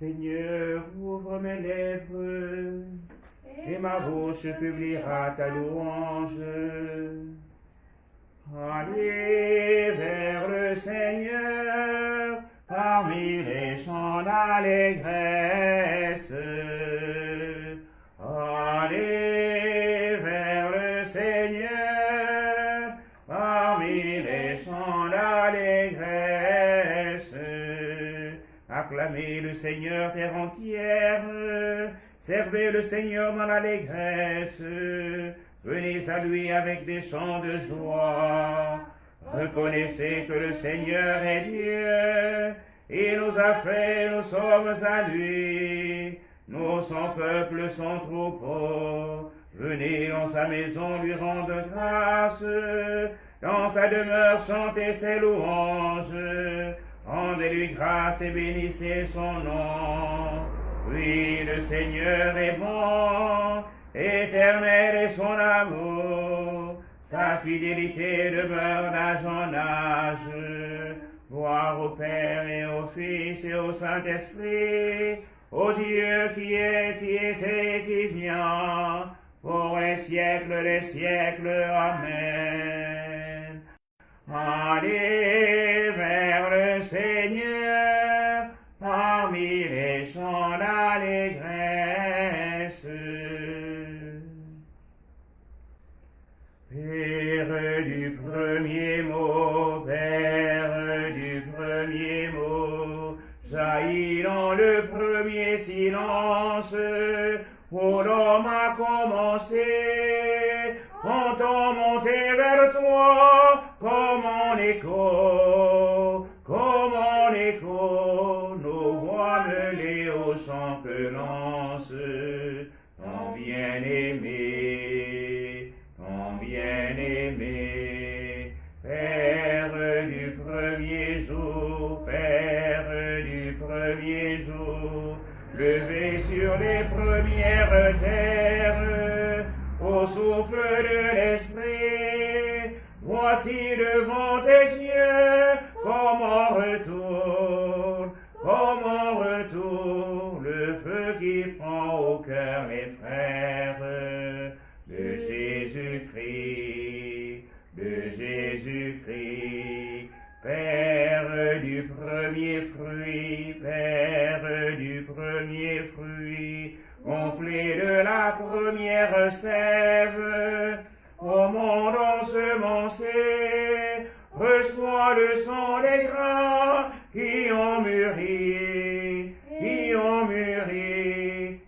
Seigneur, ouvre mes lèvres, et ma bouche publiera ta louange. Allez vers le Seigneur, parmi les chants d'allégresse. Allez vers le Seigneur, parmi les chants d'allégresse. Acclamez le Seigneur terre entière, servez le Seigneur dans l'allégresse. Venez à lui avec des chants de joie. Reconnaissez que le Seigneur est Dieu. Il nous a fait, nous sommes à lui. Nous, son peuple, son troupeau. Venez dans sa maison lui rendre grâce. Dans sa demeure chantez ses louanges. Rendez-lui grâce et bénissez son nom. Oui, le Seigneur est bon. Éternel est son amour, sa fidélité demeure d'âge en âge. Gloire au Père et au Fils et au Saint-Esprit, au Dieu qui est, qui était, qui vient, pour les siècles des siècles. Amen. Allez vers le Seigneur, parmi les chants d'allégresse. Père du premier mot, Père du premier mot, jaillit dans le premier silence, où l'homme a commencé, entend monter vers toi, comme en écho, nos voix mêlées au chant que lance ton bien-aimé, Père du premier jour, Père du premier jour, levé sur les premières terres, au souffle de l'esprit, voici devant tes yeux, comme en retour, le feu qui prend au cœur les frères de Jésus-Christ, Père du premier fruit, gonflé de la première sève, au monde ensemencé, reçois le sang des grains qui ont mûri,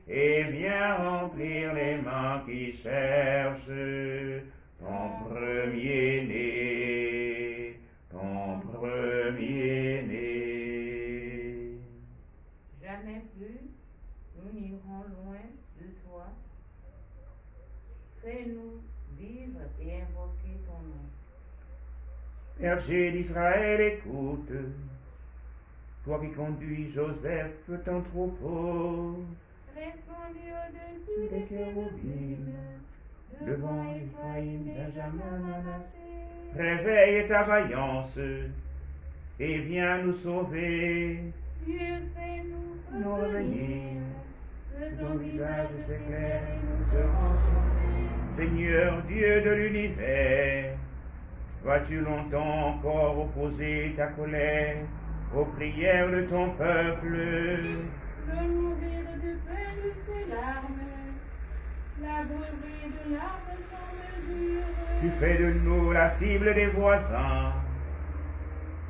et viens remplir les mains qui cherchent ton premier-né. Jamais plus nous n'irons loin de toi. Fais-nous vivre et invoquer ton nom. Berger d'Israël, écoute, toi qui conduis Joseph, ton troupeau, Répandis au-dessus des kérobimes, devant Ephraïm, Benjamin, Manassé. réveille ta vaillance et viens nous sauver. Dieu, fais-nous Nous revenir, que que ton ton visage visage s'éclaire s'éclaire et et nous nous serons serons Seigneur Dieu de l'univers, vas-tu longtemps encore opposer ta colère aux prières de ton peuple? le nourrir de pain de ses larmes, l'abreuver de larmes sans mesure. Tu fais de nous la cible des voisins.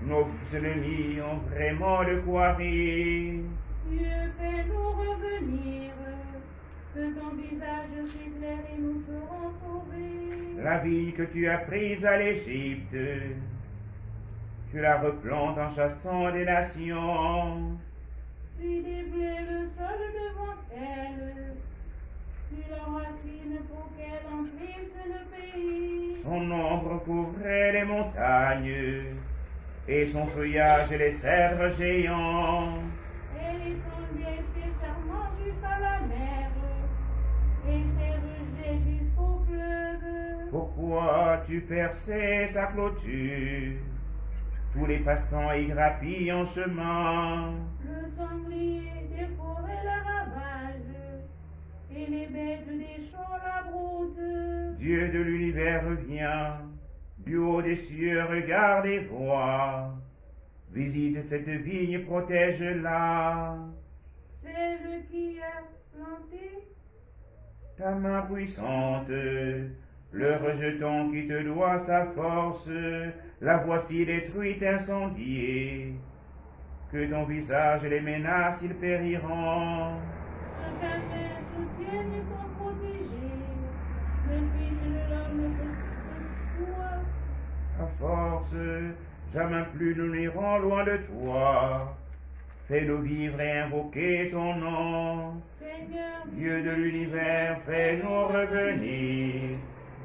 Nos ennemis ont vraiment de quoi rire. Dieu, fais-nous revenir, que ton visage s'éclaire et nous serons sauvés. La vie que tu as prise à l'Égypte, tu la replantes en chassant des nations. Tu déblais le sol devant elle, tu l'enracines pour qu'elle emplisse le pays. Son ombre couvrait les montagnes, et son feuillage les cèdres géants. Elle étendait ses serments jusqu'à la mer, et ses rejets jusqu'au fleuve. Pourquoi tu perçais sa clôture? Tous les passants y grappillent en chemin. Le sanglier défend et les bêtes des champs la broutent. Dieu de l'univers revient, du haut des cieux regarde et voit. Visite cette vigne, protège-la. Celle qui a planté, Ta main puissante, le rejeton qui te doit sa force, la voici détruite, incendiée. Que ton visage les menace, ils périront. que ta main soutienne ton protégé. Le Fils de l'homme de toi. À force, jamais plus nous n'irons loin de toi. Fais-nous vivre et invoquer ton nom. Seigneur, Dieu de l'univers, fais-nous revenir.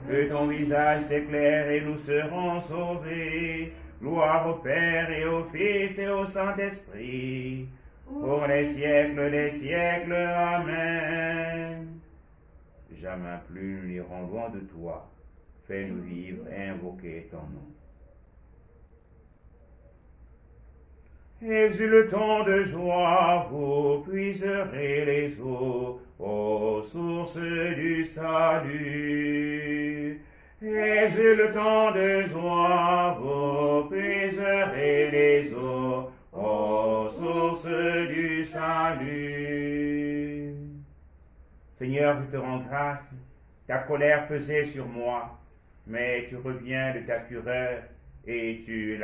Que ton visage s'éclaire et nous serons sauvés. Gloire au Père et au Fils et au Saint-Esprit. Pour les siècles des siècles. Amen. Jamais plus nous n'irons loin de toi. Fais-nous vivre et invoquer ton nom. Exultons de joie, vous puiserez les eaux, aux sources du salut. Exultons de joie, vous puiserez les eaux, aux sources du salut. Seigneur, je te rends grâce, ta colère pesait sur moi, mais tu reviens de ta fureur et tu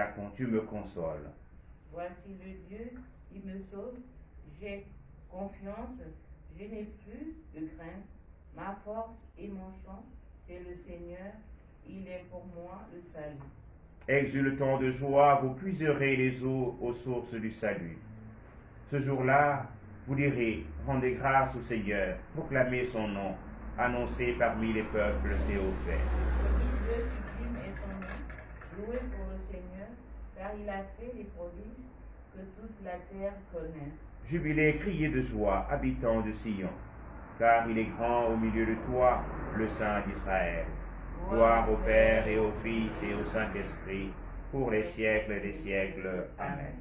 me consoles. voici le Dieu qui me sauve. J'ai confiance, je n'ai plus de crainte. Ma force et mon chant, c'est le Seigneur. Il est pour moi le salut. Exultons de joie, vous puiserez les eaux aux sources du salut. Ce jour-là, vous direz, rendez grâce au Seigneur, proclamez son nom, annoncez parmi les peuples ses hauts faits. Dieu sublime est son nom, loué pour le Seigneur, car il a fait des prodiges que toute la terre connaît. Jubilez, criez de joie, habitants de Sion, car il est grand au milieu de toi, le Saint d'Israël. Gloire au Père et au Fils et au Saint-Esprit, pour les siècles des siècles. Amen.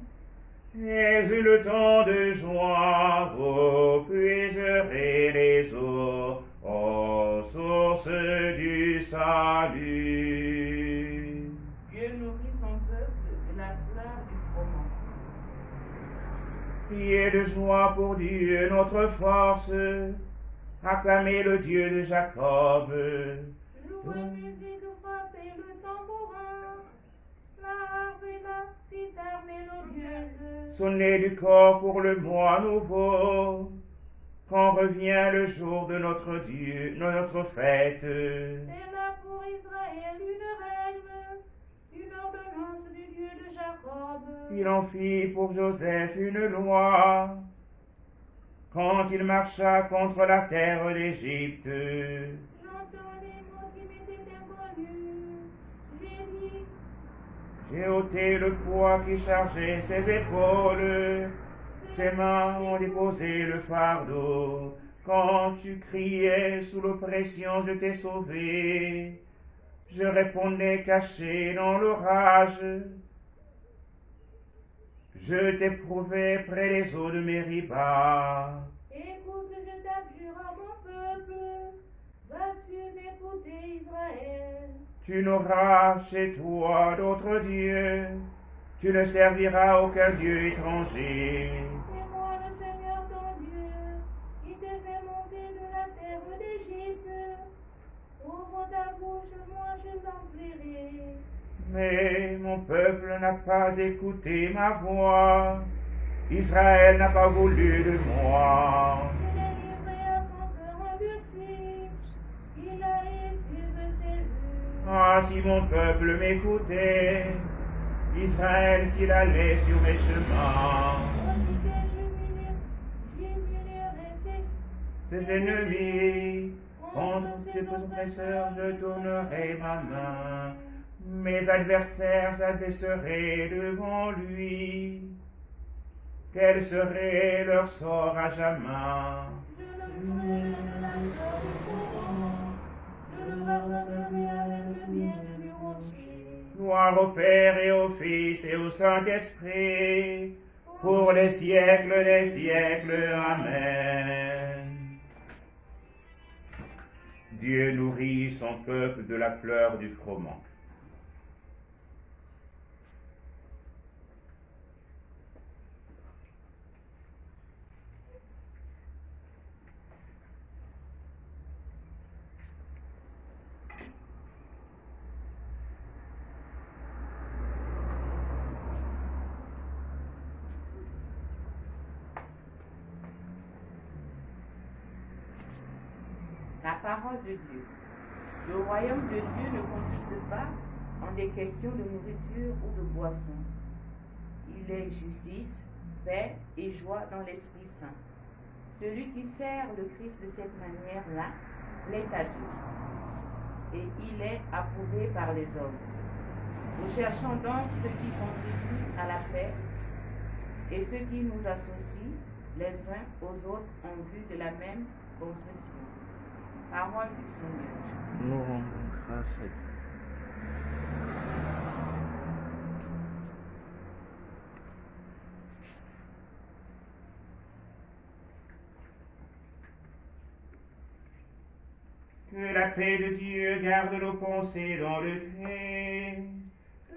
Exultons de joie, vous puiserez les eaux, aux sources du salut. Dieu nourrit son peuple de la fleur du froment. Priez de joie pour Dieu, notre force. Acclamez le Dieu de Jacob. Louez, musique, frappez le tambourin, la harpe et la cithare mélodieuse. Sonnez du corps pour le mois nouveau, quand revient le jour de notre Dieu, notre fête. C'est là pour Israël une règle, une ordonnance du Dieu de Jacob. Il en fit pour Joseph une loi, quand il marcha contre la terre d'Égypte. J'entends les mots qui m'étaient inconnus. J'ai dit, J'ai ôté le poids qui chargeait ses épaules, ses mains ont déposé le fardeau. Quand tu criais sous l'oppression, je t'ai sauvé. Je répondais caché dans l'orage. Je t'éprouvais près des eaux de Mériba. écoute, je t'abjure à mon peuple. Vas-tu m'écouter, Israël? Tu n'auras chez toi d'autre Dieu. Tu ne serviras aucun Dieu étranger. C'est moi le Seigneur ton Dieu, qui t'ai fait monter de la terre d'Égypte. Ouvre ta bouche, moi je t'emplirai. Mais mon peuple n'a pas écouté ma voix. Israël n'a pas voulu de moi. Je l'ai livré à son cœur endurci. Il a issu de ses vues. Ah, si mon peuple m'écoutait, Israël s'il allait sur mes chemins. Aussitôt j'humilierai Ses ennemis, contre ses oppresseurs, je tournerai ma main. Mes adversaires s'abaisseraient devant lui. Quel serait leur sort à jamais? Je le ferai de la gloire du courant. Je le rassasirai avec le miel du rocher. Gloire au Père et au Fils et au Saint-Esprit, pour les siècles des siècles. Amen. Dieu nourrit son peuple de la fleur du froment. La parole de Dieu. Le royaume de Dieu ne consiste pas en des questions de nourriture ou de boisson. Il est justice, paix et joie dans l'Esprit Saint. Celui qui sert le Christ de cette manière-là l'est à Dieu, et il est approuvé par les hommes. Nous cherchons donc ce qui contribue à la paix et ce qui nous associe les uns aux autres en vue de la même construction. Parole du Seigneur. Nous rendons grâce à Dieu. Que la paix de Dieu garde nos pensées dans le Christ.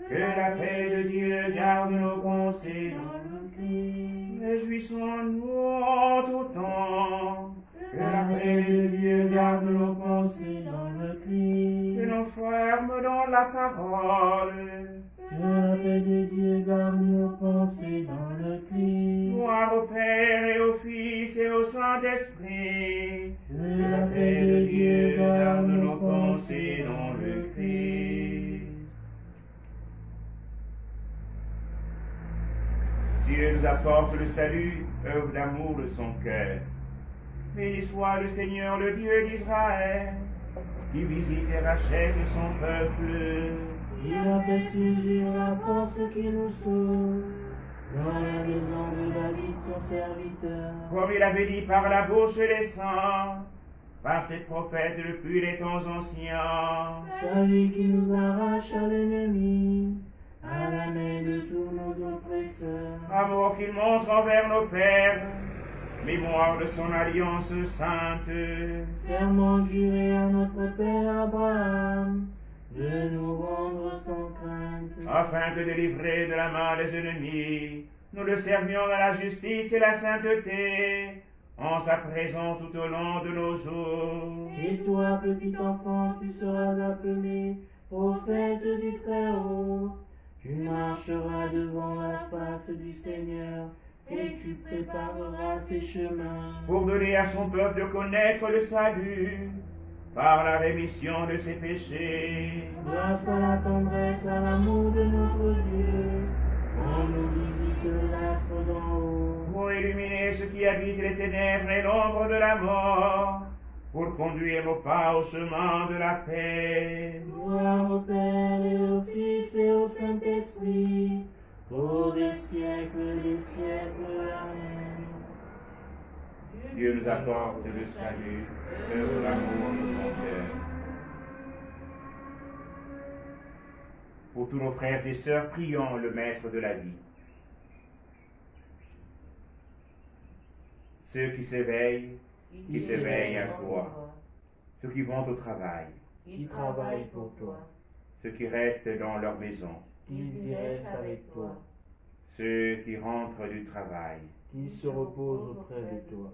Que la paix de Dieu garde nos pensées dans le Christ. Réjouissons-nous en tout temps. Que la paix de Dieu garde nos pensées dans le Christ. Tenons ferme dans la parole. Que la paix de Dieu garde nos pensées dans le Christ. Gloire au Père et au Fils et au Saint-Esprit. Que la paix de Dieu garde nos pensées dans le Christ. Dieu nous apporte le salut, œuvre d'amour de son cœur. Béni soit le Seigneur, le Dieu d'Israël, qui visite et rachète son peuple. Il a fait surgir la force qui nous sauve dans la maison de David, son serviteur. Comme il avait dit par la bouche des saints, par ses prophètes depuis les temps anciens. Celui qui nous arrache à l'ennemi, à la main de tous nos oppresseurs. Amour qu'il montre envers nos pères, mémoire de son alliance sainte. Serment juré à notre père Abraham, de nous rendre sans crainte. Afin de délivrer de la main des ennemis, nous le servions dans la justice et la sainteté, en sa présence tout au long de nos jours. Et toi, petit enfant, tu seras appelé prophète du Très-Haut. Tu marcheras devant la face du Seigneur, et tu prépareras ses chemins. Pour donner à son peuple de connaître le salut, par la rémission de ses péchés. Grâce à la tendresse, à l'amour de notre Dieu, on nous visite l'astre d'en haut. Pour illuminer ceux qui habitent les ténèbres et l'ombre de la mort, pour conduire nos pas au chemin de la paix. Gloire au Père et au Fils et au Saint-Esprit, pour des siècles des siècles. Amen. Dieu nous apporte le salut, œuvre l'amour de son cœur. Pour tous nos frères et sœurs, prions le Maître de la vie. Ceux qui s'éveillent à toi. Ceux qui vont au travail. Qui travaillent pour toi, Ceux qui restent dans leur maison. qu'ils y restent avec toi, Ceux qui rentrent du travail. qui se reposent auprès de toi,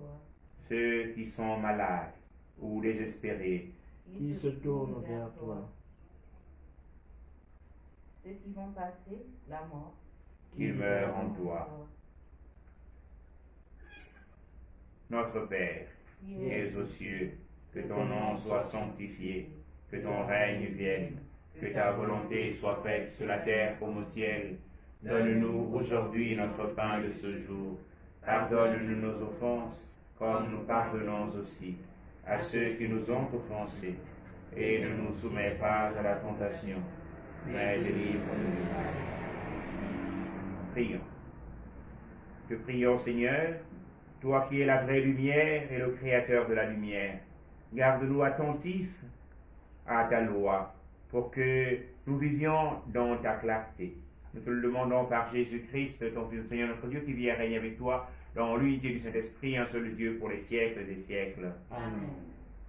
Ceux qui sont malades ou désespérés. qui se tournent vers toi, Ceux qui vont passer la mort. Qu'ils meurent en toi. Notre Père, qui es aux cieux, que ton nom soit sanctifié, que ton règne vienne, que ta volonté soit faite sur la terre comme au ciel. Donne-nous aujourd'hui notre pain de ce jour. Pardonne-nous nos offenses, comme nous pardonnons aussi à ceux qui nous ont offensés. Et ne nous soumets pas à la tentation, mais délivre-nous du mal. Prions. Te prions, Seigneur, toi qui es la vraie lumière et le créateur de la lumière, garde-nous attentifs à ta loi, pour que nous vivions dans ta clarté. Nous te le demandons par Jésus-Christ, ton Fils, Seigneur notre Dieu, qui vit et règne avec toi, dans l'unité du Saint-Esprit, un seul Dieu pour les siècles des siècles. Amen.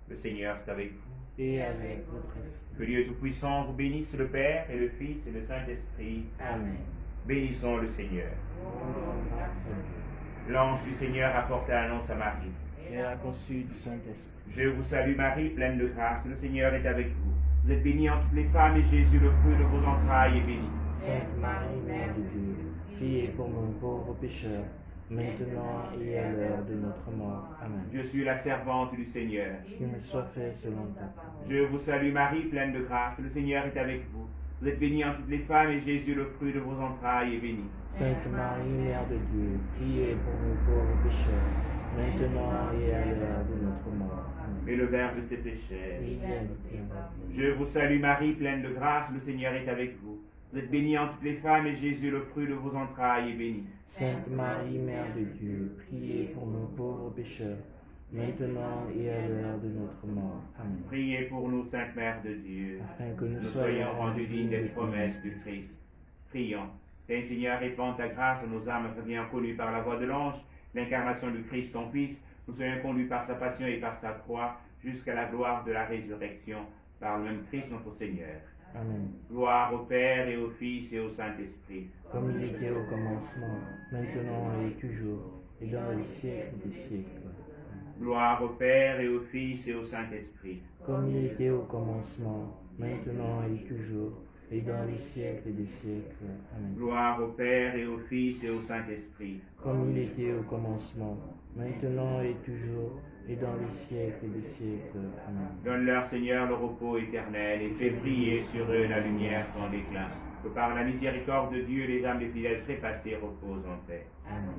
Le Seigneur est avec vous. et avec votre esprit. Que Dieu Tout-Puissant vous bénisse, le Père et le Fils et le Saint-Esprit. Amen. Bénissons le Seigneur. Rendons grâce à Dieu. L'ange du Seigneur apporta annonce à Marie. Et a conçu du Saint-Esprit. Je vous salue Marie, pleine de grâce, le Seigneur est avec vous. Vous êtes bénie entre toutes les femmes et Jésus, le fruit de vos entrailles, est béni. Sainte Marie, Mère de Dieu, priez pour nous pauvres pécheurs, maintenant et à l'heure de notre mort. Amen. Je suis la servante du Seigneur. Qu'il me soit fait selon ta parole. Je vous salue Marie, pleine de grâce, le Seigneur est avec vous. Vous êtes bénie entre toutes les femmes et Jésus, le fruit de vos entrailles, est béni. Sainte Marie, Mère de Dieu, priez pour nous pauvres pécheurs, maintenant et à l'heure de notre mort. Amen. Et le Verbe se fait chair. Et il habite parmi nous. Je vous salue Marie, pleine de grâce, le Seigneur est avec vous. Vous êtes bénie entre toutes les femmes et Jésus, le fruit de vos entrailles, est béni. Sainte Marie, Mère de Dieu, priez pour nous pauvres pécheurs, maintenant et à l'heure de notre mort. Amen. Priez pour nous, Sainte Mère de Dieu, Afin que nous nous soyons soyons rendus dignes des promesses du Christ. Prions. Saint Seigneur, répands ta grâce à nos âmes, afin qu'ayant connu par la voix de l'ange l'incarnation du Christ, ton Fils, nous soyons conduits par sa passion et par sa croix jusqu'à la gloire de la résurrection, par le même Christ notre Seigneur. Amen. Gloire au Père et au Fils et au Saint-Esprit. Comme il était au commencement, maintenant et toujours, et dans les siècles des siècles. Gloire au Père et au Fils et au Saint-Esprit. Comme il était au commencement, maintenant et toujours, et dans les siècles des siècles. Amen. Gloire au Père et au Fils et au Saint-Esprit. Comme il était au commencement, maintenant et toujours, et dans les siècles des siècles. Amen. Donne-leur, Seigneur, le repos éternel et fais briller sur eux la lumière sans déclin. Que par la miséricorde de Dieu, les âmes des fidèles trépassés reposent en paix. Amen.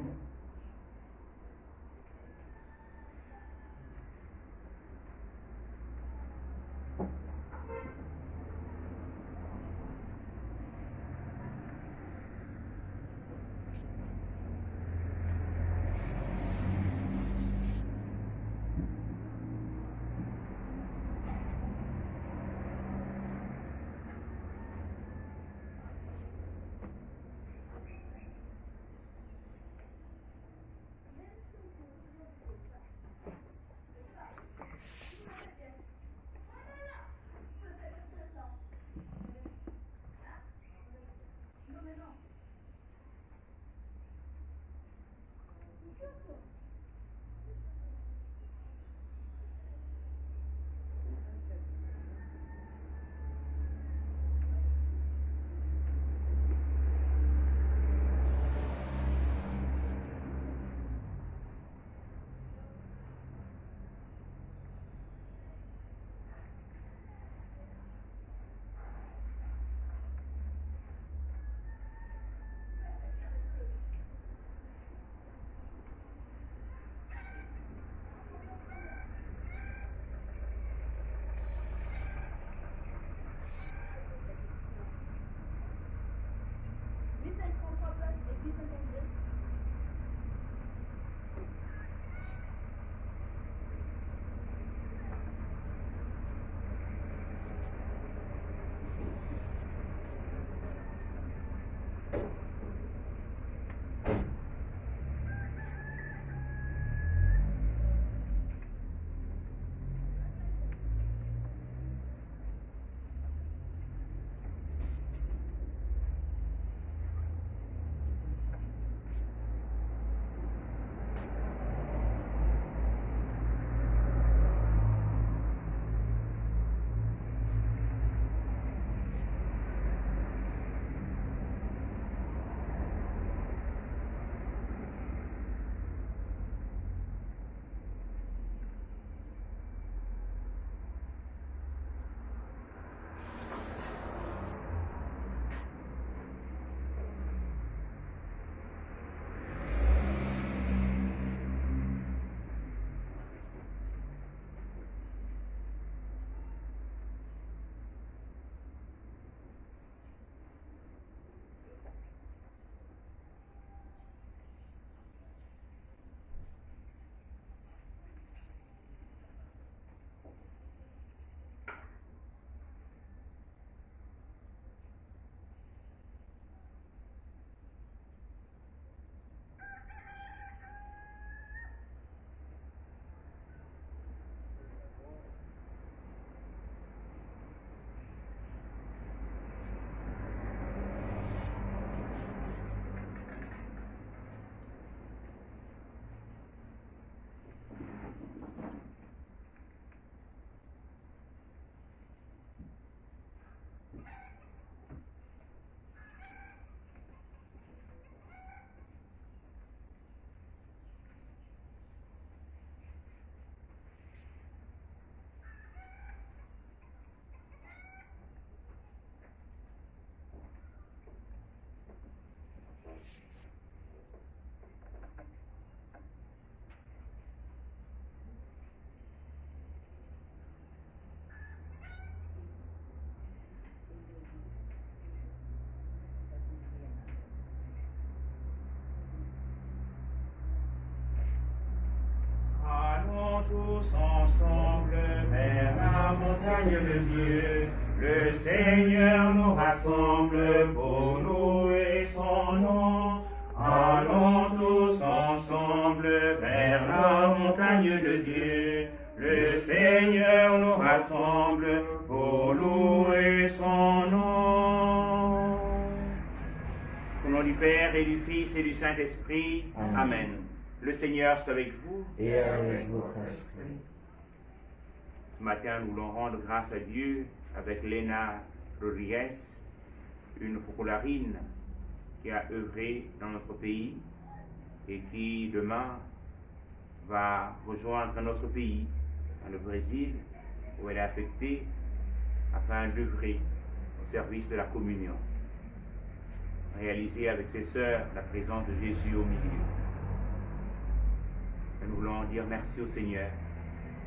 montagne de Dieu. Le Seigneur nous rassemble pour louer son nom. Allons tous ensemble vers la montagne de Dieu. Le Seigneur nous rassemble pour louer son nom. Au nom du Père et du Fils et du Saint-Esprit. Amen. Le Seigneur soit avec vous. Et avec votre esprit. Ce matin, nous voulons rendre grâce à Dieu avec Léna Rodriguez, une focolarine qui a œuvré dans notre pays et qui demain va rejoindre notre pays, dans le Brésil, où elle est affectée afin d'œuvrer au service de la communion, réaliser avec ses sœurs la présence de Jésus au milieu. Et nous voulons dire merci au Seigneur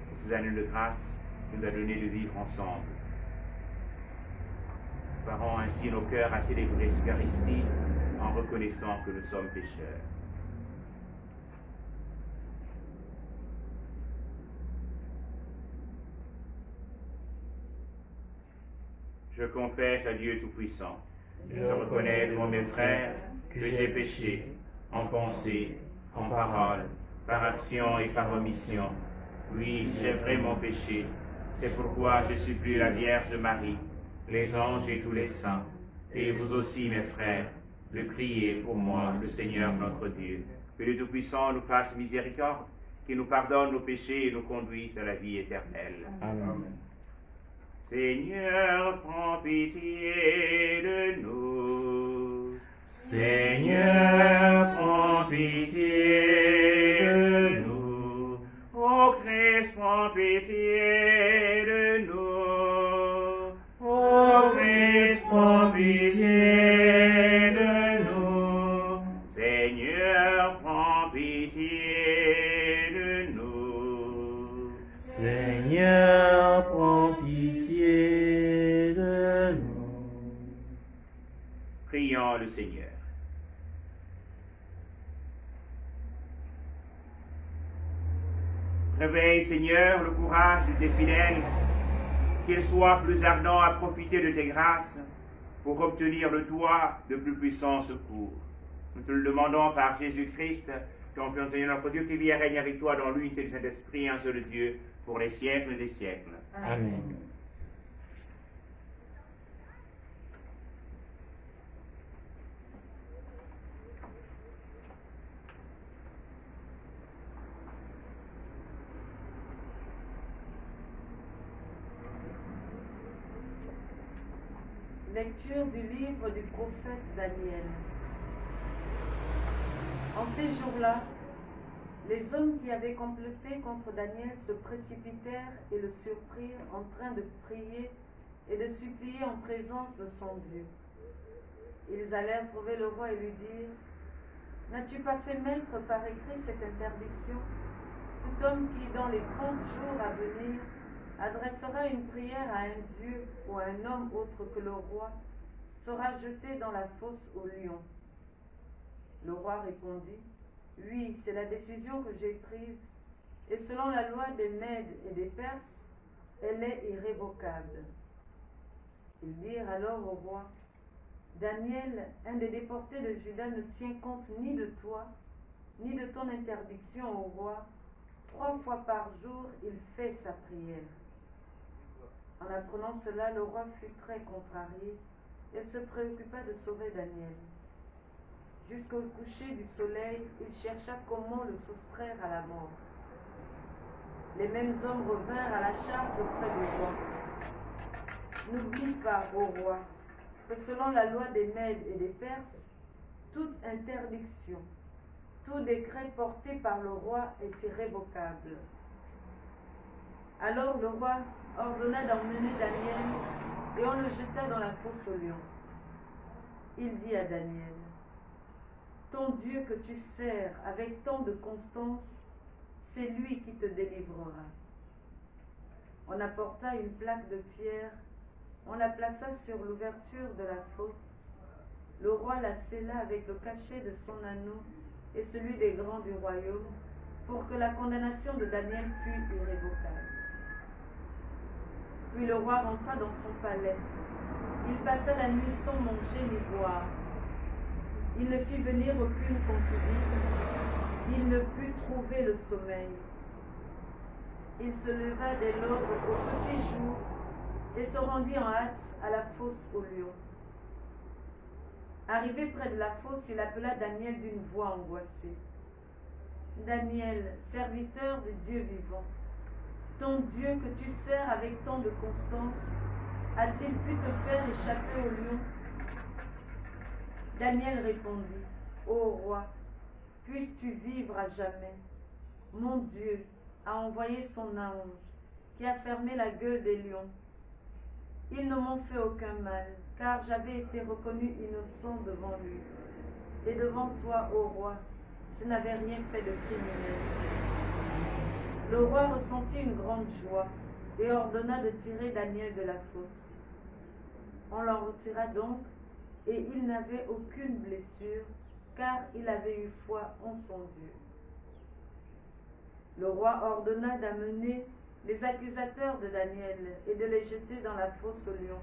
pour ces années de grâce qu'il nous a donné de vivre ensemble. Préparons ainsi nos cœurs à célébrer l'Eucharistie en reconnaissant que nous sommes pécheurs. Je confesse à Dieu Tout-Puissant, je reconnais devant mes frères que j'ai péché en pensée, en parole, par action et par omission. Oui, j'ai vraiment péché. C'est pourquoi je supplie la Vierge Marie, les anges et tous les saints, et vous aussi, mes frères, de prier pour moi, le Seigneur notre Dieu. Que le Tout-Puissant nous fasse miséricorde, qu'il nous pardonne nos péchés et nous conduise à la vie éternelle. Amen. Seigneur, prends pitié de nous. Seigneur, prends pitié de nous. Ô Christ, prends pitié de nous. Ô Christ, prends pitié de nous. Seigneur, prends pitié de nous. Seigneur, prends pitié de nous. Prions le Seigneur. Réveille, Seigneur, le courage de tes fidèles, qu'ils soient plus ardents à profiter de tes grâces pour obtenir de toi de plus puissants secours. Nous te le demandons par Jésus-Christ, ton Père Seigneur notre Dieu, qui vit et règne avec toi dans l'unité du Saint-Esprit, un seul Dieu, pour les siècles des siècles. Amen. Lecture du livre du prophète Daniel. En ces jours-là, les hommes qui avaient comploté contre Daniel se précipitèrent et le surprirent en train de prier et de supplier en présence de son Dieu. Ils allèrent trouver le roi et lui dirent: N'as-tu pas fait mettre par écrit cette interdiction? Tout homme qui, dans les 30 jours à venir, adressera une prière à un dieu ou à un homme autre que le roi sera jeté dans la fosse aux lions. Le roi répondit: Oui, c'est la décision que j'ai prise, et selon la loi des Mèdes et des Perses, elle est irrévocable. Ils dirent alors au roi: Daniel, un des déportés de Juda, ne tient compte ni de toi, ni de ton interdiction au roi. 3 fois par jour, il fait sa prière. En apprenant cela, le roi fut très contrarié et se préoccupa de sauver Daniel. Jusqu'au coucher du soleil, il chercha comment le soustraire à la mort. Les mêmes hommes revinrent à la charge auprès du roi. N'oublie pas, ô roi, que selon la loi des Mèdes et des Perses, toute interdiction, tout décret porté par le roi est irrévocable. Alors le roi ordonna d'emmener Daniel et on le jeta dans la fosse aux lions. Il dit à Daniel: Ton Dieu que tu sers avec tant de constance, c'est lui qui te délivrera. On apporta une plaque de pierre, on la plaça sur l'ouverture de la fosse. Le roi la scella avec le cachet de son anneau et celui des grands du royaume, pour que la condamnation de Daniel fût irrévocable. Puis le roi rentra dans son palais. Il passa la nuit sans manger ni boire. Il ne fit venir aucune concubine. Il ne put trouver le sommeil. Il se leva dès l'aube au petit jour et se rendit en hâte à la fosse aux lions. Arrivé près de la fosse, il appela Daniel d'une voix angoissée. « Daniel, serviteur de Dieu vivant, ton Dieu que tu sers avec tant de constance, a-t-il pu te faire échapper aux lions ?» Daniel répondit, « Ô roi, puisses-tu vivre à jamais. Mon Dieu a envoyé son ange qui a fermé la gueule des lions. Ils ne m'ont fait aucun mal, car j'avais été reconnu innocent devant lui. Et devant toi, ô roi, je n'avais rien fait de criminel. » Le roi ressentit une grande joie et ordonna de tirer Daniel de la fosse. On l'en retira donc, et il n'avait aucune blessure, car il avait eu foi en son Dieu. Le roi ordonna d'amener les accusateurs de Daniel et de les jeter dans la fosse aux lions,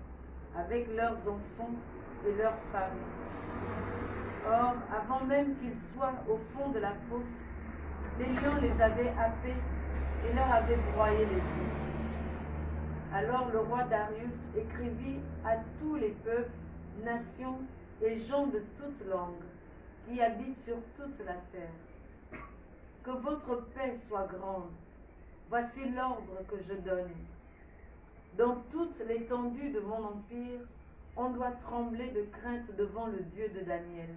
avec leurs enfants et leurs femmes. Or, avant même qu'ils soient au fond de la fosse, les lions les avaient happés et leur avaient broyé les yeux. Alors le roi Darius écrivit à tous les peuples, nations et gens de toutes langues qui habitent sur toute la terre. Que votre paix soit grande. Voici l'ordre que je donne. Dans toute l'étendue de mon empire, on doit trembler de crainte devant le Dieu de Daniel,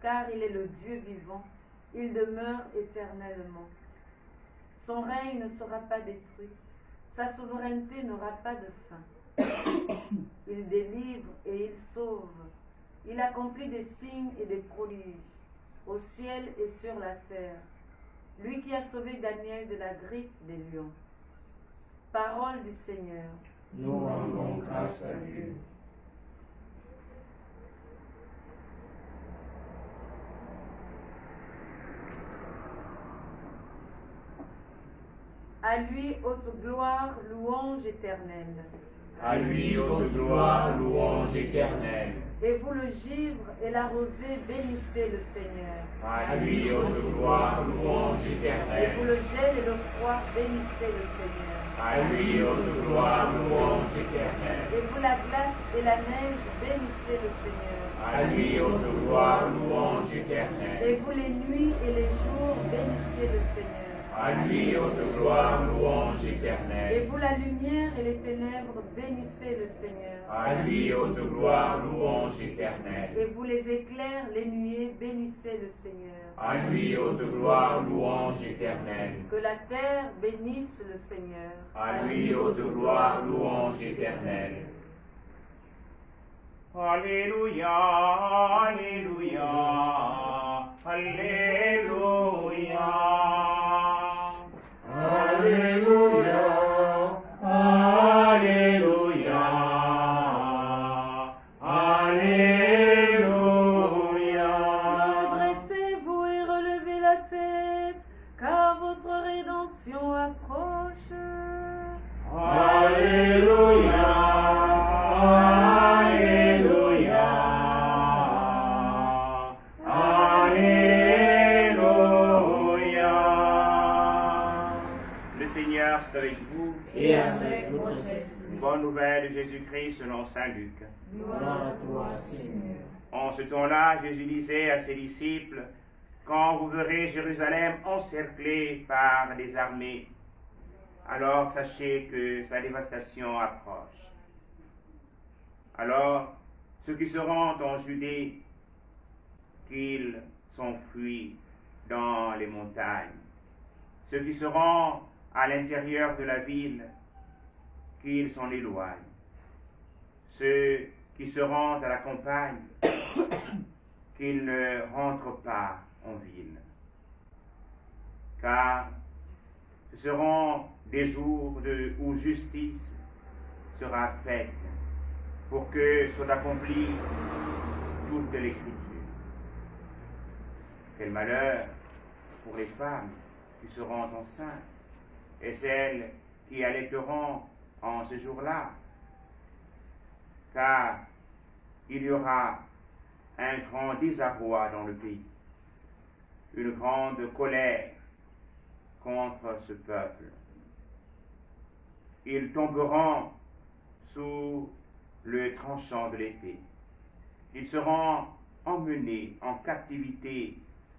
car il est le Dieu vivant, il demeure éternellement. Son règne ne sera pas détruit, sa souveraineté n'aura pas de fin. Il délivre et il sauve, il accomplit des signes et des prodiges, au ciel et sur la terre. Lui qui a sauvé Daniel de la griffe des lions. Parole du Seigneur. Nous rendons grâce à Dieu. À lui haute gloire, louange éternelle. À lui haute gloire, louange éternelle. Et vous le givre et la rosée, bénissez le Seigneur. À lui haute gloire, louange Et éternelle. vous le gel et le froid, bénissez le Seigneur. À lui haute gloire, louange éternelle. Et vous la glace et la neige, bénissez le Seigneur. À lui haute gloire, louange Et éternelle. vous les nuits et les jours, bénissez le Seigneur. À lui haute gloire, louange Et éternelle. vous la lumière et les ténèbres, bénissez le Seigneur. À lui haute gloire, louange éternelle. Et vous les éclairs, les nuées, bénissez le Seigneur. À lui haute gloire, louange éternelle. Que la terre bénisse le Seigneur. À lui haute gloire, louange éternelle. Alléluia, Alléluia, Alléluia. Alléluia, Alléluia, Alléluia. Redressez-vous et relevez la tête, car votre rédemption approche. Alléluia, Alléluia, Alléluia. Le Seigneur soit avec vous. Et avec votre esprit. Bonne nouvelle de Jésus-Christ selon saint Luc. Gloire à toi, Seigneur. En ce temps-là, Jésus disait à ses disciples, « Quand vous verrez Jérusalem encerclée par des armées, alors sachez que sa dévastation approche. Alors, ceux qui se rendent en Judée, qu'ils s'enfuient dans les montagnes. Ceux qui se rendent à l'intérieur de la ville, qu'ils s'en éloignent. Ceux qui se rendent à la campagne, qu'ils ne rentrent pas en ville. Car ce seront des jours où justice sera faite pour que soit accomplie toute l'écriture. Quel malheur pour les femmes qui seront enceintes et celles qui allaiteront en ce jour-là, car il y aura un grand désarroi dans le pays, une grande colère contre ce peuple. Ils tomberont sous le tranchant de l'épée. Ils seront emmenés en captivité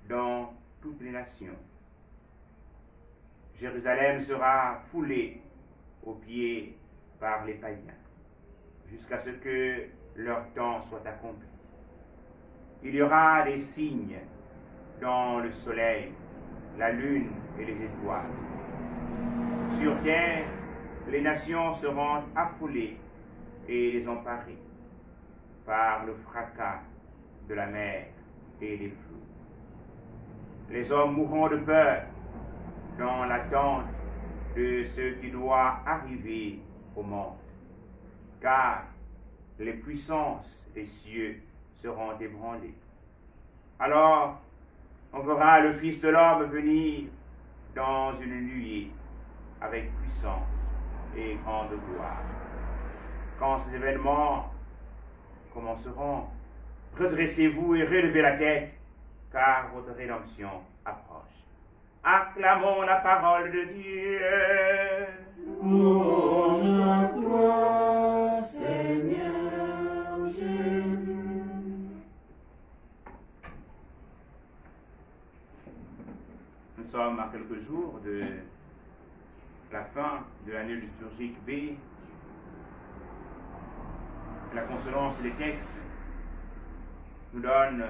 dans toutes les nations. Jérusalem sera foulée aux pieds par les païens, jusqu'à ce que leur temps soit accompli. Il y aura des signes dans le soleil, la lune et les étoiles. Sur terre, les nations seront affolées et désemparées par le fracas de la mer et des flots. Les hommes mourront de peur dans l'attente de ce qui doit arriver au monde, car les puissances des cieux seront ébranlées. Alors, on verra le Fils de l'homme venir dans une nuée avec puissance et grande gloire. Quand ces événements commenceront, redressez-vous et relevez la tête, car votre rédemption approche. Acclamons la parole de Dieu. Louange à toi, Seigneur Jésus. Nous sommes à quelques jours de la fin de l'année liturgique B. La consonance des textes nous donne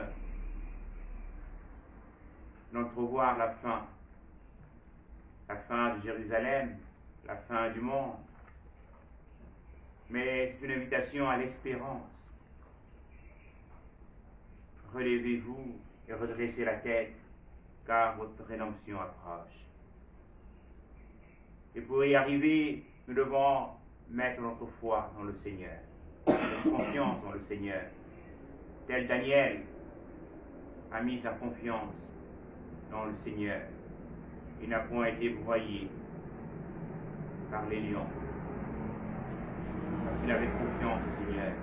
d'entrevoir la fin de Jérusalem, la fin du monde. Mais c'est une invitation à l'espérance. Relevez-vous et redressez la tête, car votre rédemption approche. Et pour y arriver, nous devons mettre notre foi dans le Seigneur, notre confiance dans le Seigneur. Tel Daniel a mis sa confiance dans le Seigneur. Il n'a point été broyé par les lions, parce qu'il avait confiance au Seigneur.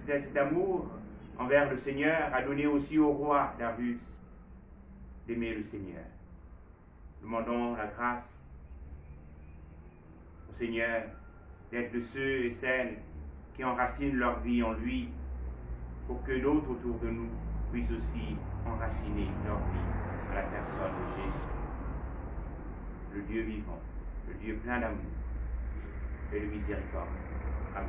Cet amour envers le Seigneur a donné aussi au roi Darius d'aimer le Seigneur. Demandons la grâce au Seigneur d'être de ceux et celles qui enracinent leur vie en lui, pour que d'autres autour de nous puissent aussi enraciner leur vie à la personne de Jésus, le Dieu vivant, le Dieu plein d'amour et de miséricorde. Amen.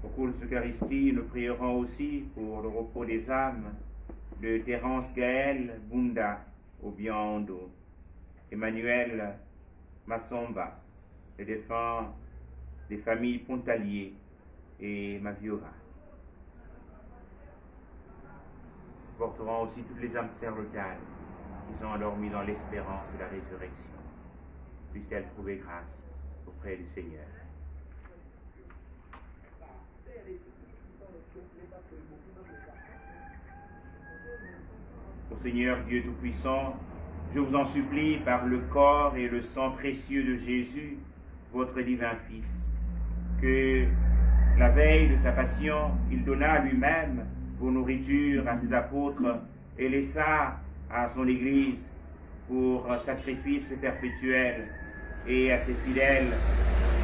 Au cours de cette Eucharistie, nous prierons aussi pour le repos des âmes de Terence Gaël Bunda Obiando, Emmanuel Massomba, les défunts des familles Pontalier et Maviora. Nous porterons aussi toutes les âmes sacerdotales qui sont endormies dans l'espérance de la résurrection. Puissent-elles trouver grâce auprès du Seigneur. Ô Seigneur Dieu Tout-Puissant, je vous en supplie par le corps et le sang précieux de Jésus, votre divin Fils, que la veille de sa passion, il donna lui-même pour nourriture à ses apôtres et laissa à son Église pour sacrifice perpétuel et à ses fidèles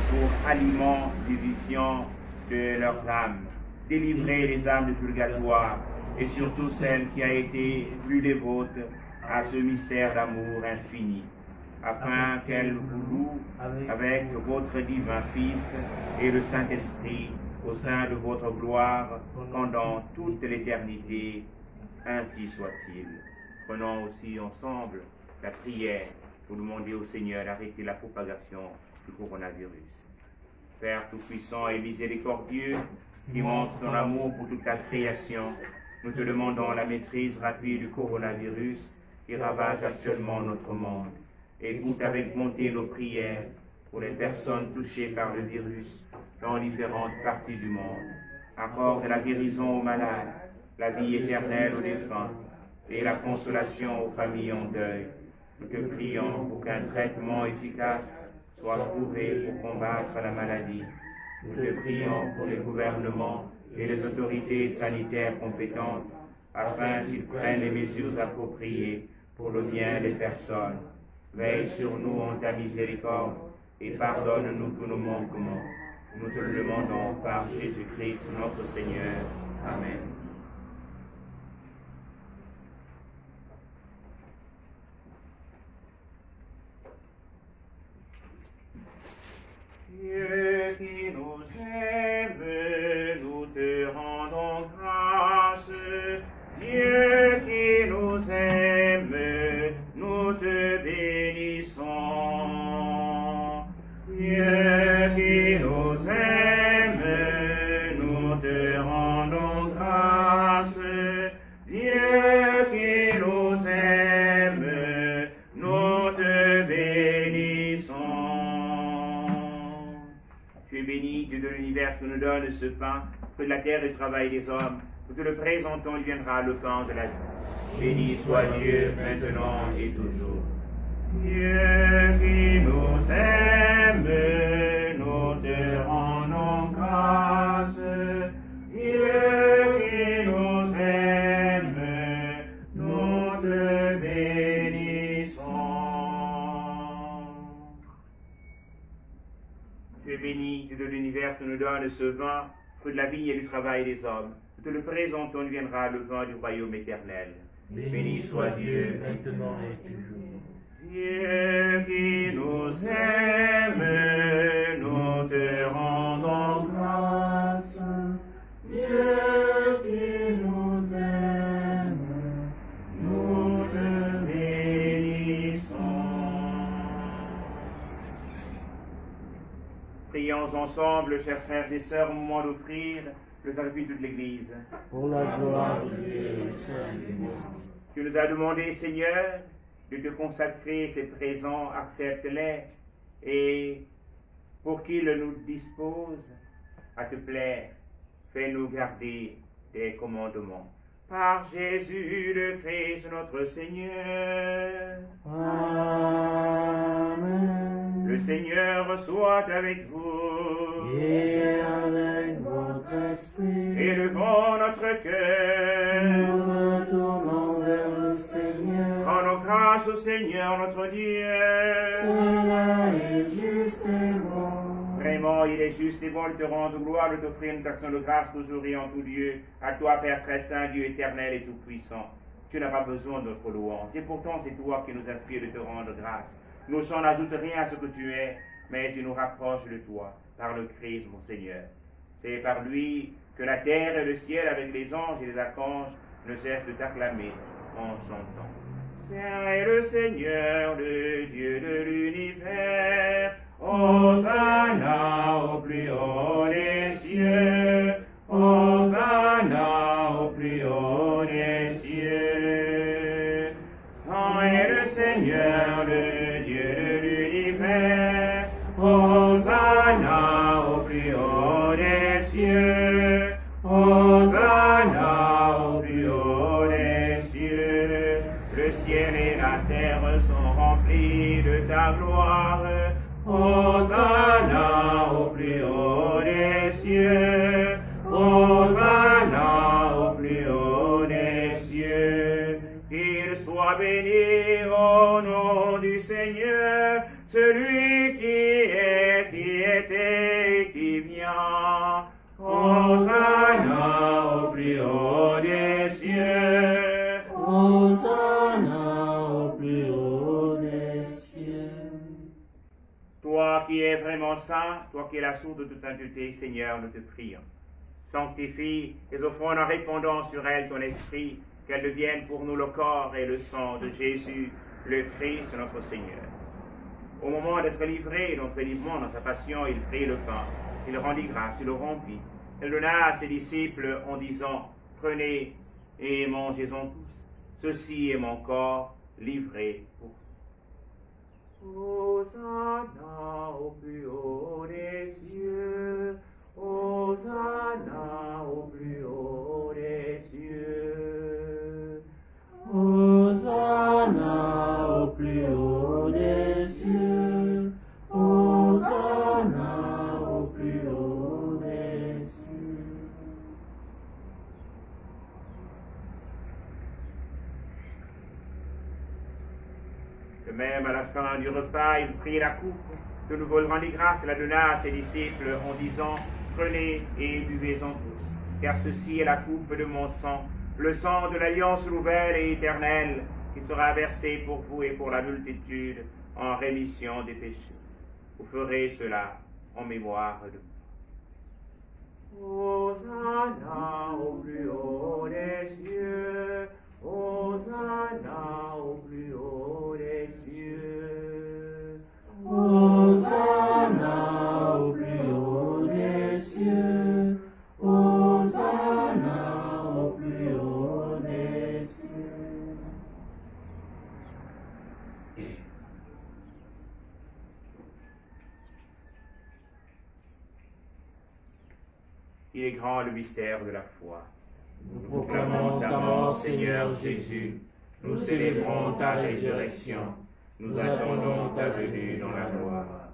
pour aliment vivifiant de leurs âmes. Délivrez les âmes du purgatoire et surtout celle qui a été plus dévote à ce mystère d'amour infini, afin qu'elle vous loue avec votre divin Fils et le Saint-Esprit au sein de votre gloire pendant toute l'éternité. Ainsi soit-il. Prenons aussi ensemble la prière pour demander au Seigneur d'arrêter la propagation du coronavirus. Père Tout-Puissant et miséricordieux, qui montre ton amour pour toute la création, nous te demandons la maîtrise rapide du coronavirus qui ravage actuellement notre monde. Écoute avec bonté nos prières pour les personnes touchées par le virus dans différentes parties du monde. accorde la guérison aux malades, la vie éternelle aux défunts et la consolation aux familles en deuil. Nous te prions pour qu'un traitement efficace soit trouvé pour combattre la maladie. Nous te prions pour les gouvernements et les autorités sanitaires compétentes afin qu'ils prennent les mesures appropriées pour le bien des personnes. Veille sur nous en ta miséricorde et pardonne-nous tous nos manquements. Nous te le demandons par Jésus-Christ notre Seigneur. Amen. Dieu qui nous aime, nous te rendons grâce. Dieu qui nous aime, nous te bénissons. Dieu qui nous aime, nous te rendons grâce. Dieu qui nous aime, nous te bénissons. Tu es béni, Dieu de l'univers, qui nous donne ce pain, fruit de la terre et du travail des hommes. Nous te le présentons, il viendra le temps de la vie. Béni soit Dieu, maintenant et toujours. Dieu qui nous aime, nous te rendons grâce. Dieu qui nous aime, nous te bénissons. Tu es béni, Dieu de l'univers, qui nous donne ce vin, fruit de la vigne et du travail des hommes. Nous te le présentons, il viendra le vin du royaume éternel. Béni soit Dieu, maintenant et toujours. Dieu qui nous aime, nous te rendons grâce. Dieu qui nous aime, nous te bénissons. Prions ensemble, chers frères et sœurs, au moment d'offrir le sacrifice de l'Église. Pour la gloire de Dieu et le saint du monde. Tu nous as demandé, Seigneur, de te consacrer ces présents, accepte-les, et pour qu'ils nous disposent à te plaire, fais-nous garder tes commandements. Par Jésus le Christ, notre Seigneur. Amen. Le Seigneur soit avec vous. Et avec votre esprit. Élevons notre cœur. Nous retournons vers le Seigneur. Rendons grâce au Seigneur notre Dieu. Cela est juste et bon. Vraiment, il est juste et bon de te rendre gloire, de t'offrir une action de grâce toujours et en tout lieu. À toi, Père très saint, Dieu éternel et tout-puissant. Tu n'as pas besoin de notre louange. Et pourtant, c'est toi qui nous inspires de te rendre grâce. Nos chants n'ajoutent rien à ce que tu es, mais ils nous rapprochent de toi, par le Christ, mon Seigneur. C'est par lui que la terre et le ciel, avec les anges et les archanges, ne cessent de t'acclamer en chantant. Saint est le Seigneur, le Dieu de l'univers. Hosanna au plus haut des cieux. Hosanna au plus haut des cieux. Saint est le Seigneur, le Dieu de l'univers. Hosanna au plus haut des cieux. Hosanna au plus haut des cieux. Le ciel et la terre sont remplis de ta gloire. Hosanna au plus haut des cieux. Hosanna au plus haut des cieux. Qu'il soit béni au nom du Seigneur, celui qui est, qui était et qui vient. Hosanna au plus haut des cieux. Hosanna au plus haut des cieux. Toi qui es vraiment saint, toi qui es la source de toute sainteté, Seigneur, nous te prions. Sanctifie les offrandes en répandant sur elles ton esprit, qu'elles deviennent pour nous le corps et le sang de Jésus, le Christ, notre Seigneur. Au moment d'être livré, d'être livrement dans sa passion, il prit le pain, il rendit grâce, il le rompit. Il donna à ses disciples en disant, prenez et mangez-en tous. Ceci est mon corps livré pour vous. Hosanna au plus haut des cieux. Hosanna au plus haut des cieux. Hosanna au plus haut des cieux. Hosanna au plus haut des cieux. De même, à la fin du repas, il prit la coupe. De nouveau, il rendit grâce et la donna à ses disciples en disant, prenez et buvez-en tous, car ceci est la coupe de mon sang, le sang de l'alliance nouvelle et éternelle, qui sera versé pour vous et pour la multitude en rémission des péchés. Vous ferez cela en mémoire de moi. Hosanna au plus haut des cieux, Hosanna au plus haut des cieux. Hosanna au plus haut des cieux. Hosanna au plus haut des cieux. Il est grand le mystère de la foi. Nous proclamons ta mort, Seigneur Jésus. Nous célébrons ta résurrection. Nous attendons ta venue dans la gloire.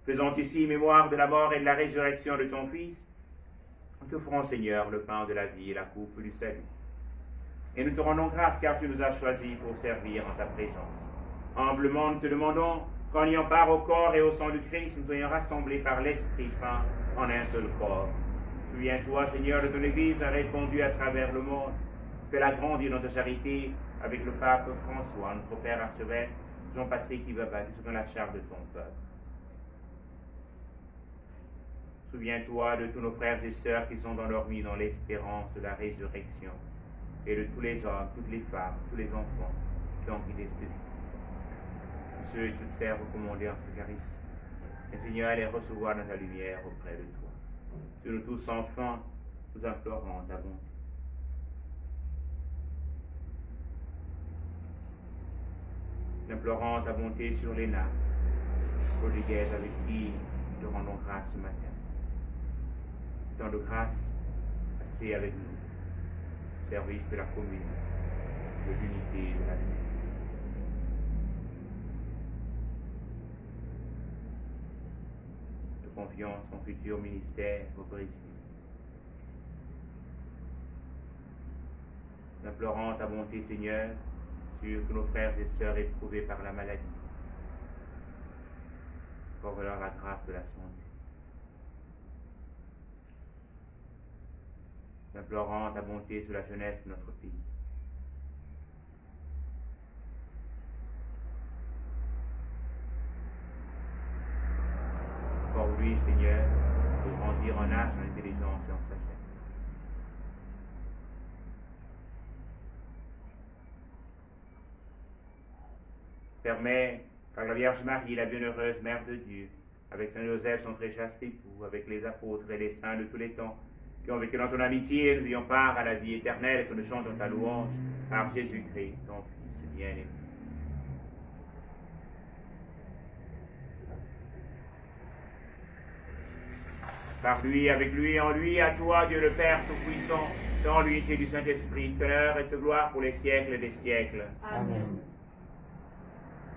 Faisons ici mémoire de la mort et de la résurrection de ton Fils. Nous t'offrons, Seigneur, le pain de la vie et la coupe du salut. Et nous te rendons grâce car tu nous as choisis pour servir en ta présence. Humblement, nous te demandons qu'en ayant part au corps et au sang du Christ, nous soyons rassemblés par l'Esprit Saint en un seul corps. Souviens-toi, Seigneur, de ton Église répandue à travers le monde. Fais-la grandir dans ta charité avec le pape François, notre Père archevêque, Jean-Patrick Ibaba, qui sont dans la charge de ton peuple. Souviens-toi de tous nos frères et sœurs qui sont endormis dans l'espérance de la résurrection, et de tous les hommes, toutes les femmes, tous les enfants qui ont quitté cette vie. Tous ceux et toutes celles recommandés en ce charisme, et Seigneur, les recevoir dans ta lumière auprès de toi. Sur nous tous, enfin, nous implorons ta bonté. Nous implorons ta bonté sur les nappes, prodiguées avec qui nous te rendons grâce ce matin. Tant de grâce, assez avec nous, au service de la commune, de l'unité et de la vie. De confiance en futur ministère au Brésil. Nous implorons ta bonté, Seigneur, sur tous nos frères et sœurs éprouvés par la maladie. Accorde-leur la grâce de la santé. Nous implorons ta bonté sur la jeunesse de notre pays. Pour lui, Seigneur, de grandir en âge, en intelligence et en sagesse. Permets qu'avec la Vierge Marie, la bienheureuse Mère de Dieu, avec Saint Joseph, son très chaste époux, avec les apôtres et les saints de tous les temps, qui ont vécu dans ton amitié, nous ayons part à la vie éternelle et que nous chantons ta louange par Jésus-Christ, ton Fils bien-aimé. Par lui, avec lui, en lui, à toi, Dieu le Père Tout-Puissant, dans l'unité du Saint-Esprit, honneur et gloire pour les siècles des siècles. Amen.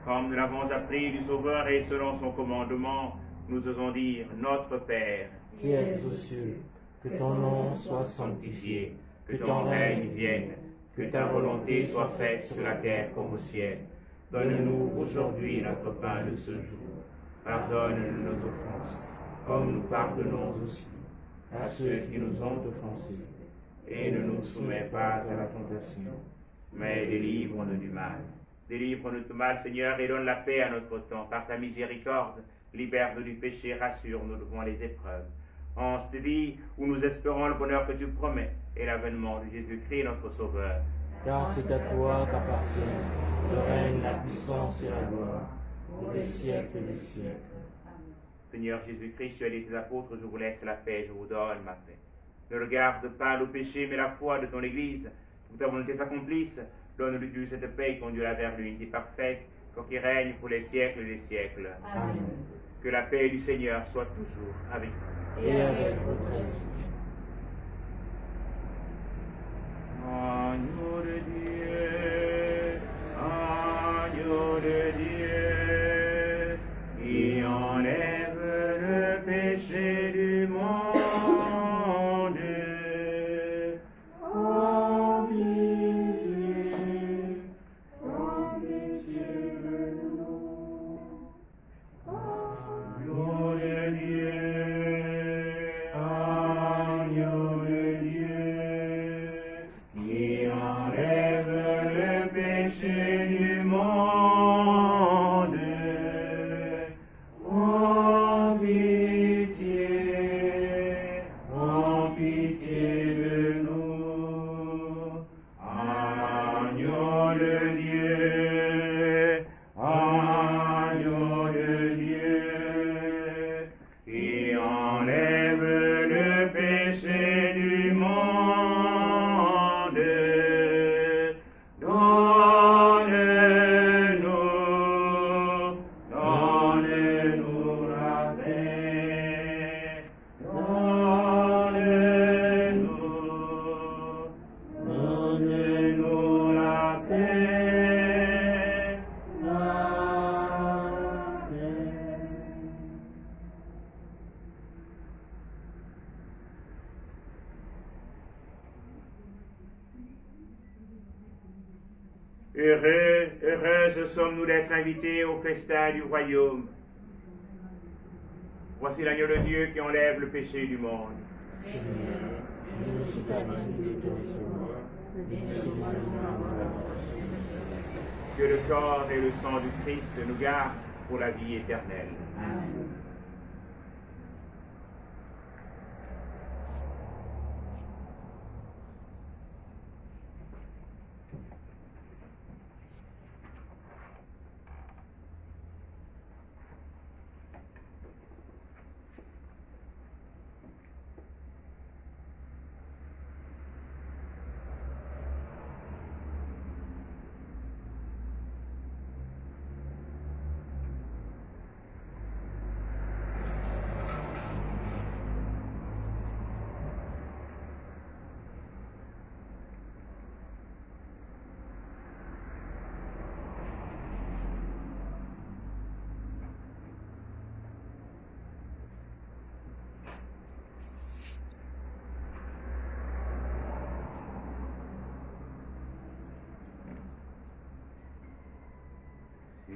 Comme nous l'avons appris du Sauveur et selon son commandement, nous osons dire, Notre Père, Qui es aux cieux, que ton nom soit sanctifié, que ton règne vienne, que ta volonté soit faite sur la terre comme au ciel. Donne-nous aujourd'hui notre pain de ce jour. Pardonne-nous nos offenses, comme nous pardonnons aussi à ceux qui nous ont offensés. Et ne nous soumets pas à la tentation, mais délivre-nous du mal. Délivre-nous du mal, Seigneur, et donne la paix à notre temps. Par ta miséricorde, libère-nous du péché, rassure-nous devant les épreuves. En cette vie où nous espérons le bonheur que tu promets et l'avènement de Jésus-Christ, notre Sauveur. Car c'est à toi qu'appartient le règne, la puissance et la gloire, pour les siècles des siècles. Seigneur Jésus-Christ, tu as dit tes apôtres, je vous laisse la paix, je vous donne ma paix. Ne regarde pas le péché, mais la foi de ton Église. Que ta volonté s'accomplisse. Donne-lui Dieu cette paix et conduis-la vers l'unité parfaite, pour qu'il règne pour les siècles des siècles. Amen. Que la paix du Seigneur soit toujours avec vous. Et avec votre esprit. Agneau de Dieu, agneau de Dieu, qui enlève le péché du monde. En pitié de nous. Agneau de Dieu, agneau de Dieu, qui enlève le péché du monde. En pitié de nous. Agneau de Dieu, agneau de Dieu, qui enlève le péché du monde. Donne-nous la paix. Donne-nous la paix. Heureuses sommes-nous d'être invités au festin du royaume. Voici l'agneau de Dieu qui enlève le péché du monde. Seigneur, je suis ta digne de te recevoir, mais laisse-moi avoir la passion. Que le corps et le sang du Christ nous gardent pour la vie éternelle. Amen.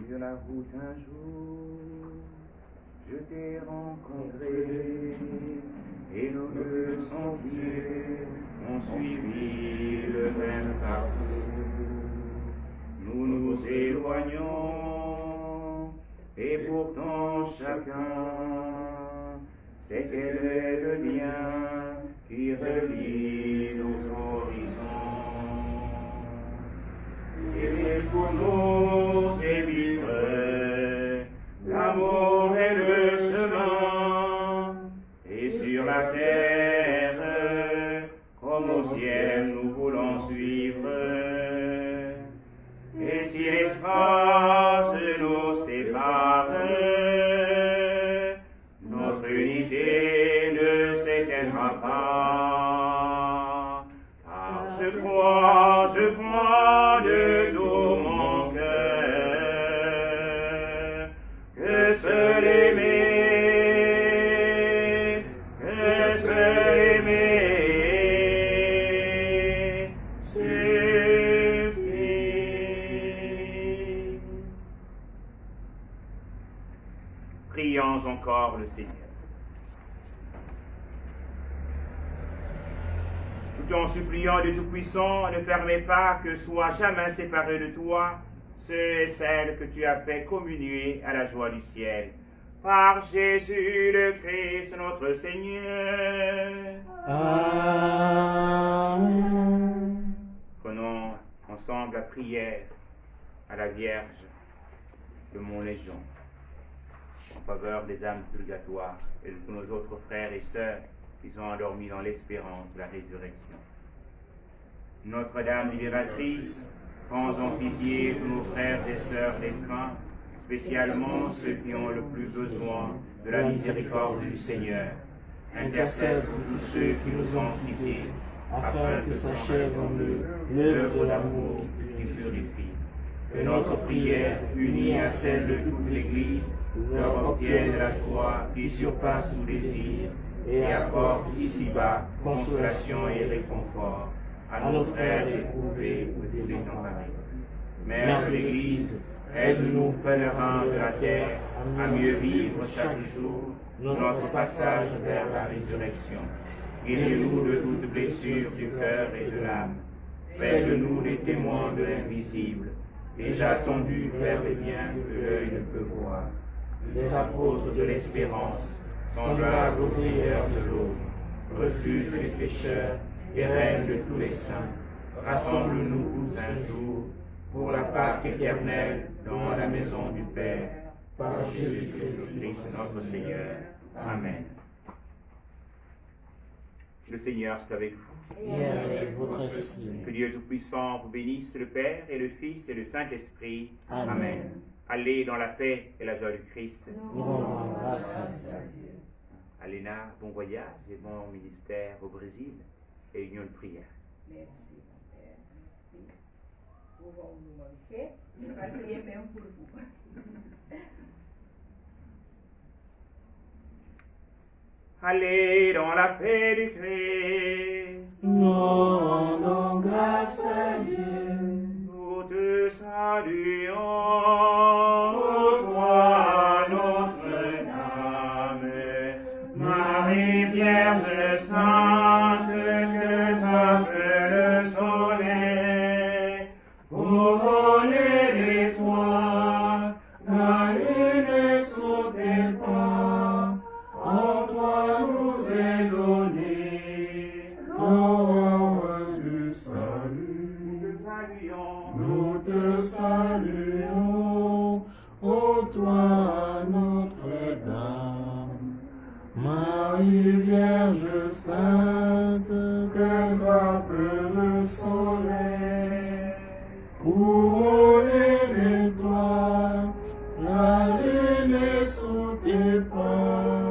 Sur la route un jour, je t'ai rencontré, et nos deux sentiers ont suivi le même parcours. Nous nous éloignons, et pourtant chacun sait quel est le lien qui relie nos horizons. Et pour nous éviter l'amour et le chemin, et sur la terre, comme au ciel, nous voulons suivre. Et si l'espace nous sépare, notre unité ne s'éteindra pas. Car je crois de tout mon cœur que seul aimer suffit. Prions encore le Seigneur. Tout en suppliant le Tout-Puissant, ne permets pas que soient jamais séparés de toi ceux et celles que tu as fait communier à la joie du ciel. Par Jésus le Christ, notre Seigneur. Amen. Prenons ensemble la prière à la Vierge de Montlégion en faveur des âmes purgatoires et de tous nos autres frères et sœurs qui sont endormis dans l'espérance de la résurrection. Notre-Dame libératrice, prends en pitié tous nos frères et sœurs défunts, spécialement ceux qui ont le plus besoin de la miséricorde du Seigneur. Intercède pour tous ceux qui nous ont quittés, afin que s'achève en eux l'œuvre d'amour qui purifie. Que notre prière, unie à celle de toute l'Église, leur obtienne la joie qui surpasse tout désir et apporte ici-bas consolation et réconfort à nos frères éprouvés ou désemparés. Mère de l'Église, aide-nous, pèlerins de la terre, à mieux vivre chaque jour notre passage vers la résurrection. Guéris-nous de toute blessure du cœur et de l'âme. Fais de nous les témoins de l'invisible, déjà tendus vers les biens que l'œil ne peut voir. Les apôtres de l'espérance, semblables aux veilleurs de l'aube, refuge des pécheurs et reine de tous les saints, rassemble-nous tous un jour pour la Pâque éternelle dans la maison du Père, par Jésus-Christ notre Seigneur. Amen. Le Seigneur soit avec vous. Et avec votre esprit. Que Dieu Tout-Puissant vous bénisse, le Père et le Fils et le Saint-Esprit. Amen. Allez dans la paix et la joie du Christ. Nous rendons grâce à Dieu. Aléna, bon voyage et bon ministère au Brésil et union de prière. Merci, mon Père. Merci. Pouvons nous manquer. Je vais prier même pour vous. Allez dans la paix du Christ. Nous rendons grâce à Dieu. Nous te saluons, ô toi, Notre-Dame, Marie Vierge Sainte, que t'appelle le soleil, couronner de toi, la lune sous tes pas, en toi nous est donné l'ordre du salut. Nous te saluons, ô toi, Notre-Dame, Marie Vierge Sainte, que t'appelle le soleil, couronnée d'étoiles, la lune est sous tes pas.